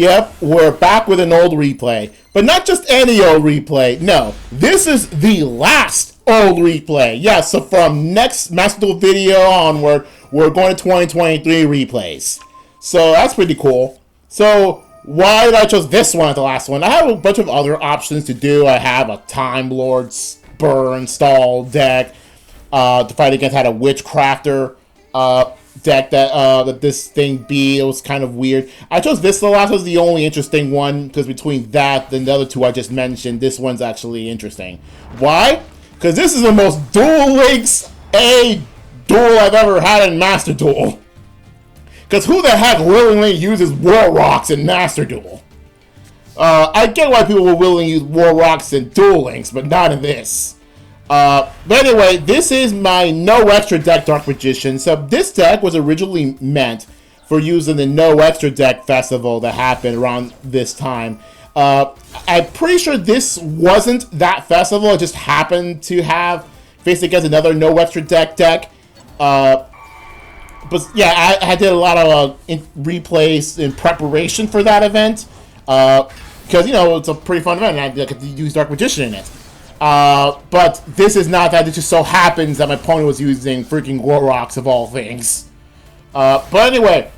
Yep, we're back with an old replay. But not just any old replay. No, this is the last old replay. Yeah, so from next Master Duel video onward, we're going to 2023 replays. So that's pretty cool. So why did I choose this one as the last one? I have a bunch of other options to do. I have a Time Lord Burn Stall deck to fight against. I had a Witchcrafter deck that this thing B. It was kind of weird. I chose this. The last was the only interesting one because between that and the other two I just mentioned, this one's actually interesting. Why? Because this is the most Duel Links A duel I've ever had in Master Duel. Because who the heck willingly uses War Rocks in Master Duel? I get why people will willingly use War Rocks in Duel Links, but not in this. But anyway, this is my no extra deck Dark Magician. So this deck was originally meant for using the no extra deck festival that happened around this time. I'm pretty sure this wasn't that festival. It just happened to have faced against another no extra deck. But yeah, I did a lot of replays in preparation for that event. Because, you know, it's a pretty fun event and I get to use Dark Magician in it. But this is not that. It just so happens that my opponent was using freaking War Rocks of all things. But anyway,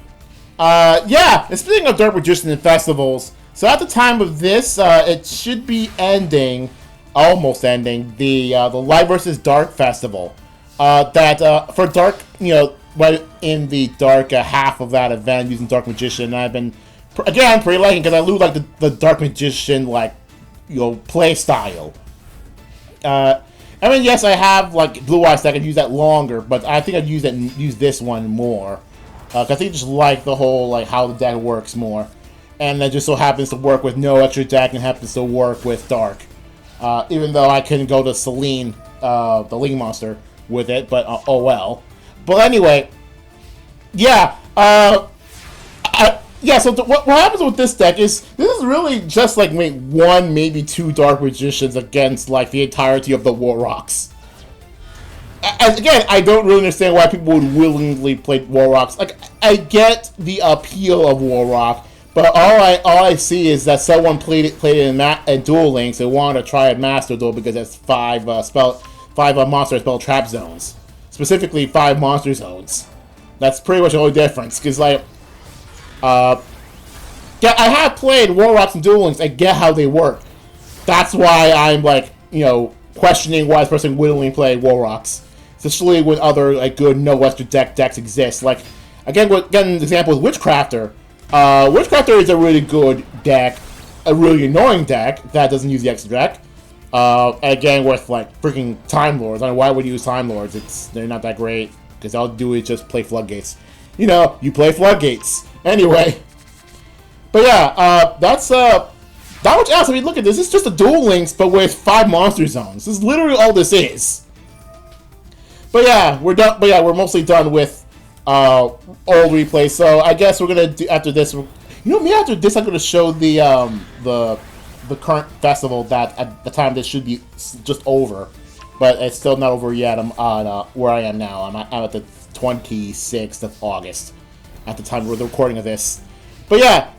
yeah, and speaking of Dark Magician and festivals, so at the time of this, it should be ending, almost ending, the Light versus Dark Festival. That for Dark, you know, right in the dark half of that event using Dark Magician, I've been, again, pretty liking because I do like the Dark Magician, like, you know, play style. I mean, yes, I have like Blue Eyes that I can use that longer, but I think I'd use this one more. I think I just like the whole like how the deck works more, and that just so happens to work with no extra deck and happens to work with Dark. Even though I couldn't go to Selene, the League Monster, with it, but oh well. But anyway, yeah. Yeah, so what happens with this deck is, this is really just like one, maybe two Dark Magicians against like the entirety of the War Rocks. As again, I don't really understand why people would willingly play War Rocks. Like, I get the appeal of War Rock, but all I see is that someone played it in Duel Links and wanted to try a Master Duel because it's five monster spell trap zones, specifically 5 monster zones. That's pretty much the only difference. Because like. Yeah, I have played War Rocks and Duel Links. I get how they work. That's why I'm like, you know, questioning why this person willingly play War Rocks, especially when other like good no extra decks exist. Like again, an example with Witchcrafter. Witchcrafter is a really good deck, a really annoying deck that doesn't use the extra deck. Again, with like freaking Time Lords. I mean, why would you use Time Lords? They're not that great because all they do is just play Floodgates. You know, you play Floodgates. Anyway, but yeah, that's not much else. I mean, look at this. It's just a Duel Links, but with 5 monster zones. This is literally all this is. But yeah, we're done. But yeah, we're mostly done with old replays. So I guess we're gonna do after this. You know, maybe after this, I'm gonna show the current festival that at the time this should be just over, but it's still not over yet. I'm on where I am now. I'm at the 26th of August. At the time of the recording of this. But yeah,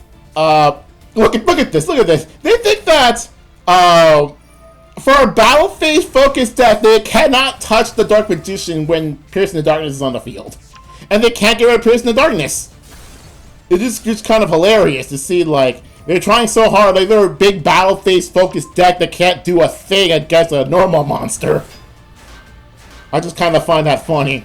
look at this. They think that for a battle phase focused deck, they cannot touch the Dark Magician when Piercing the Darkness is on the field. And they can't get rid of Piercing the Darkness. It's just kind of hilarious to see, like, they're trying so hard, like they're a big battle phase focused deck that can't do a thing against a normal monster. I just kind of find that funny.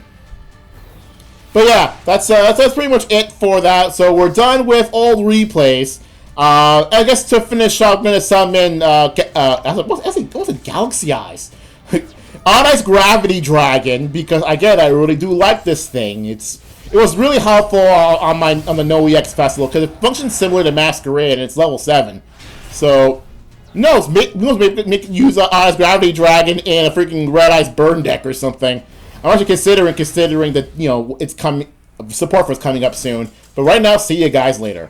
But yeah, that's pretty much it for that. So we're done with old replays. I guess to finish up, I'm gonna summon what's it? Galaxy Eyes. Odd Eyes Gravity Dragon, because again, I really do like this thing. It was really helpful on the No EX Festival because it functions similar to Masquerade and it's level 7. So make use Odd Eyes Gravity Dragon in a freaking Red Eyes Burn deck or something. I'm actually considering that, you know, it's coming, support for it's coming up soon. But right now, see you guys later.